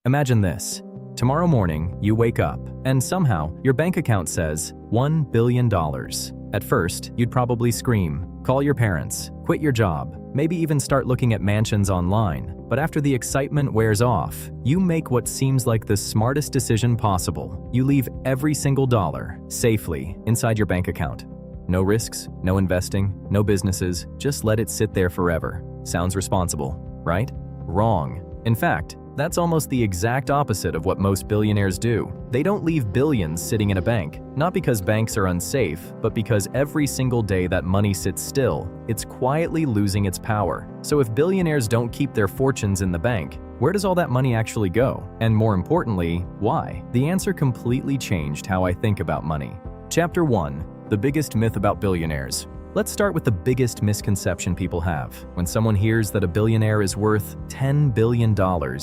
Imagine this. Tomorrow morning, you wake up, and somehow, your bank account says $1 billion. At first, you'd probably scream, call your parents, quit your job, maybe even start looking at mansions online. But after the excitement wears off, you make what seems like the smartest decision possible. You leave every single dollar safely inside your bank account. No risks, no investing, no businesses, just let it sit there forever. Sounds responsible, right? Wrong. In fact, that's almost the exact opposite of what most billionaires do. They don't leave billions sitting in a bank, not because banks are unsafe, but because every single day that money sits still, it's quietly losing its power. So if billionaires don't keep their fortunes in the bank, where does all that money actually go? And more importantly, why? The answer completely changed how I think about money. Chapter 1. The biggest myth about billionaires. Let's start with the biggest misconception people have. When someone hears that a billionaire is worth $10 billion,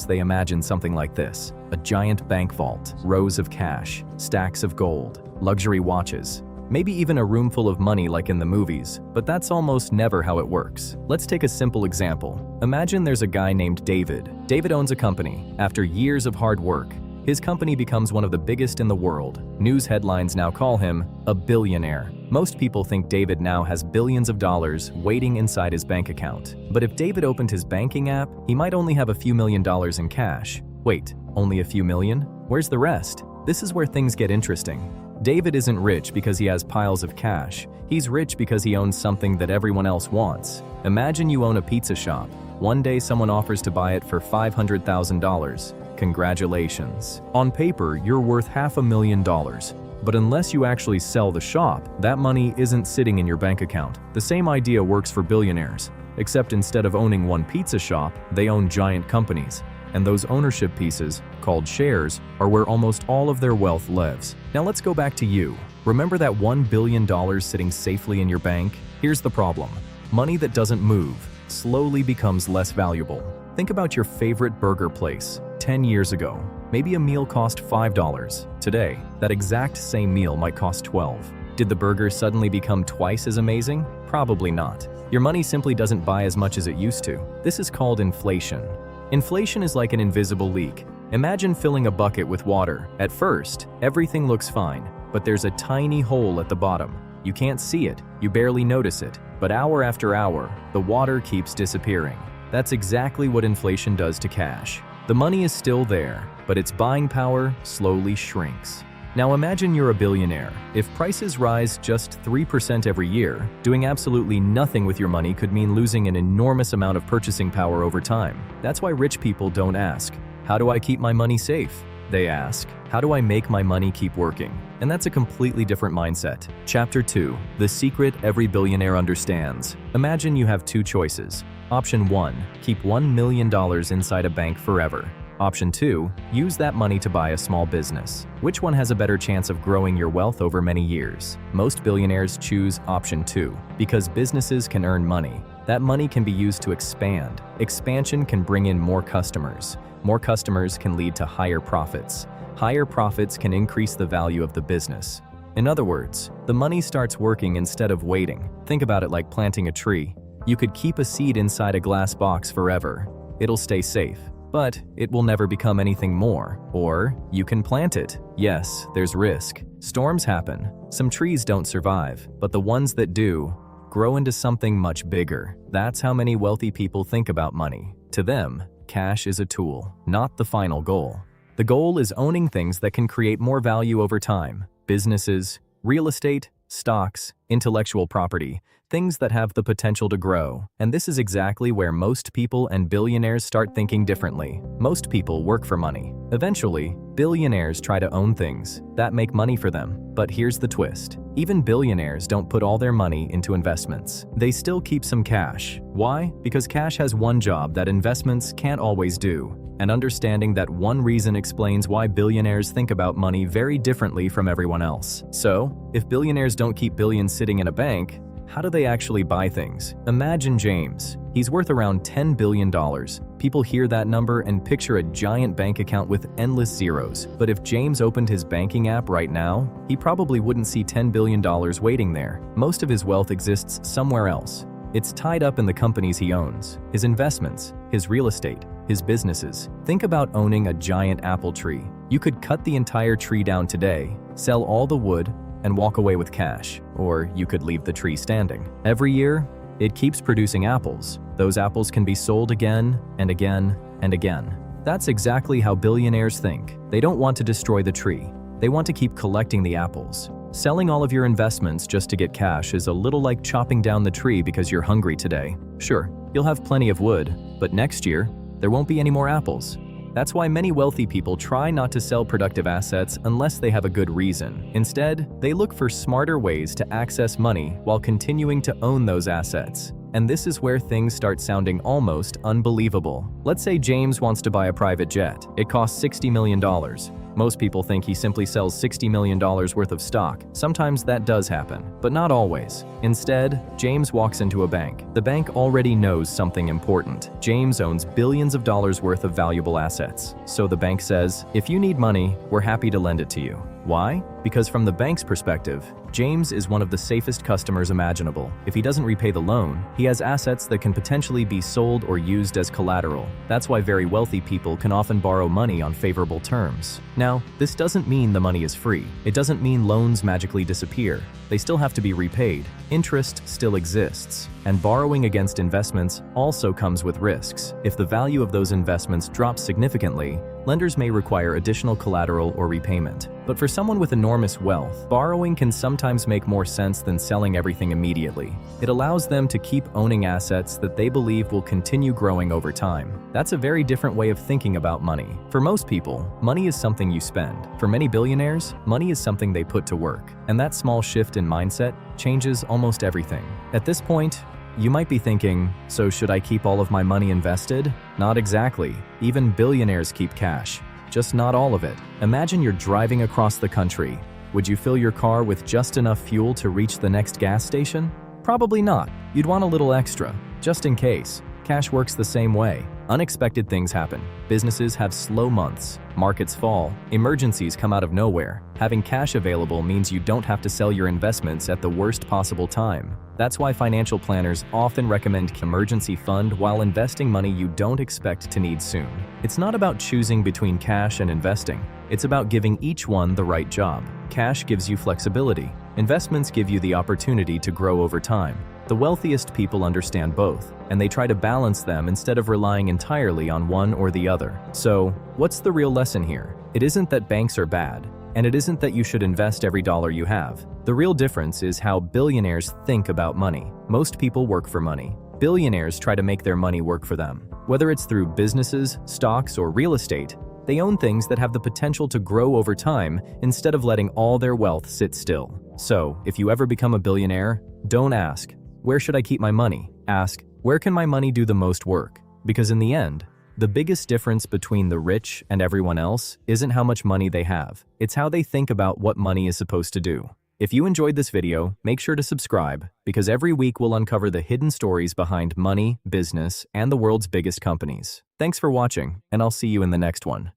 they imagine something like this: a giant bank vault, rows of cash, stacks of gold, luxury watches, maybe even a room full of money like in the movies. But that's almost never how it works. Let's take a simple example. Imagine there's a guy named David. David owns a company. After years of hard work, his company becomes one of the biggest in the world. News headlines now call him a billionaire. Most people think David now has billions of dollars waiting inside his bank account. But if David opened his banking app, he might only have a few $1,000,000 in cash. Wait, only a few million? Where's the rest? This is where things get interesting. David isn't rich because he has piles of cash. He's rich because he owns something that everyone else wants. Imagine you own a pizza shop. One day someone offers to buy it for $500,000. Congratulations. On paper, you're worth $500,000. But unless you actually sell the shop, that money isn't sitting in your bank account. The same idea works for billionaires, except instead of owning one pizza shop, they own giant companies. And those ownership pieces, called shares, are where almost all of their wealth lives. Now let's go back to you. Remember that $1 billion sitting safely in your bank? Here's the problem. Money that doesn't move slowly becomes less valuable. Think about your favorite burger place. 10 years ago, maybe a meal cost $5. Today, that exact same meal might cost $12. Did the burger suddenly become twice as amazing? Probably not. Your money simply doesn't buy as much as it used to. This is called inflation. Inflation is like an invisible leak. Imagine filling a bucket with water. At first, everything looks fine, but there's a tiny hole at the bottom. You can't see it, you barely notice it, but hour after hour, the water keeps disappearing. That's exactly what inflation does to cash. The money is still there, but its buying power slowly shrinks. Now imagine you're a billionaire. If prices rise just 3% every year, doing absolutely nothing with your money could mean losing an enormous amount of purchasing power over time. That's why rich people don't ask, "How do I keep my money safe?" They ask, "How do I make my money keep working?" And that's a completely different mindset. Chapter 2. The secret every billionaire understands. Imagine you have two choices. Option 1. Keep $1 million inside a bank forever. Option 2. Use that money to buy a small business. Which one has a better chance of growing your wealth over many years? Most billionaires choose option 2 because businesses can earn money. That money can be used to expand. Expansion can bring in more customers. More customers can lead to higher profits. Higher profits can increase the value of the business. In other words, the money starts working instead of waiting. Think about it like planting a tree. You could keep a seed inside a glass box forever. It'll stay safe, but it will never become anything more. Or you can plant it. Yes, there's risk. Storms happen. Some trees don't survive, but the ones that do grow into something much bigger. That's how many wealthy people think about money. To them, cash is a tool, not the final goal. The goal is owning things that can create more value over time. Businesses, real estate, stocks, intellectual property, things that have the potential to grow. And this is exactly where most people and billionaires start thinking differently. Most people work for money. Eventually, billionaires try to own things that make money for them. But here's the twist. Even billionaires don't put all their money into investments. They still keep some cash. Why? Because cash has one job that investments can't always do. And understanding that one reason explains why billionaires think about money very differently from everyone else. So, if billionaires don't keep billions sitting in a bank, how do they actually buy things? Imagine James. He's worth around $10 billion. People hear that number and picture a giant bank account with endless zeros. But if James opened his banking app right now, he probably wouldn't see $10 billion waiting there. Most of his wealth exists somewhere else. It's tied up in the companies he owns, his investments, his real estate, his businesses. Think about owning a giant apple tree. You could cut the entire tree down today, sell all the wood, and walk away with cash, or you could leave the tree standing. Every year, it keeps producing apples. Those apples can be sold again and again and again. That's exactly how billionaires think. They don't want to destroy the tree. They want to keep collecting the apples. Selling all of your investments just to get cash is a little like chopping down the tree because you're hungry today. Sure, you'll have plenty of wood, but next year, there won't be any more apples. That's why many wealthy people try not to sell productive assets unless they have a good reason. Instead, they look for smarter ways to access money while continuing to own those assets. And this is where things start sounding almost unbelievable. Let's say James wants to buy a private jet. It costs $60 million. Most people think he simply sells $60 million worth of stock. Sometimes that does happen, but not always. Instead, James walks into a bank. The bank already knows something important. James owns billions of dollars worth of valuable assets. So the bank says, if you need money, we're happy to lend it to you. Why? Because from the bank's perspective, James is one of the safest customers imaginable. If he doesn't repay the loan, he has assets that can potentially be sold or used as collateral. That's why very wealthy people can often borrow money on favorable terms. Now, this doesn't mean the money is free. It doesn't mean loans magically disappear. They still have to be repaid. Interest still exists. And borrowing against investments also comes with risks. If the value of those investments drops significantly, lenders may require additional collateral or repayment. But for someone with enormous wealth, borrowing can sometimes make more sense than selling everything immediately. It allows them to keep owning assets that they believe will continue growing over time. That's a very different way of thinking about money. For most people, money is something you spend. For many billionaires, money is something they put to work. And that small shift in mindset changes almost everything. At this point, you might be thinking, so should I keep all of my money invested? Not exactly. Even billionaires keep cash, just not all of it. Imagine you're driving across the country. Would you fill your car with just enough fuel to reach the next gas station? Probably not. You'd want a little extra, just in case. Cash works the same way. Unexpected things happen. Businesses have slow months. Markets fall. Emergencies come out of nowhere. Having cash available means you don't have to sell your investments at the worst possible time. That's why financial planners often recommend emergency fund while investing money you don't expect to need soon. It's not about choosing between cash and investing. It's about giving each one the right job. Cash gives you flexibility. Investments give you the opportunity to grow over time. The wealthiest people understand both, and they try to balance them instead of relying entirely on one or the other. So, what's the real lesson here? It isn't that banks are bad, and it isn't that you should invest every dollar you have. The real difference is how billionaires think about money. Most people work for money. Billionaires try to make their money work for them. Whether it's through businesses, stocks, or real estate, they own things that have the potential to grow over time instead of letting all their wealth sit still. So, if you ever become a billionaire, don't ask, where should I keep my money? Ask, where can my money do the most work? Because in the end, the biggest difference between the rich and everyone else isn't how much money they have. It's how they think about what money is supposed to do. If you enjoyed this video, make sure to subscribe, because every week we'll uncover the hidden stories behind money, business, and the world's biggest companies. Thanks for watching, and I'll see you in the next one.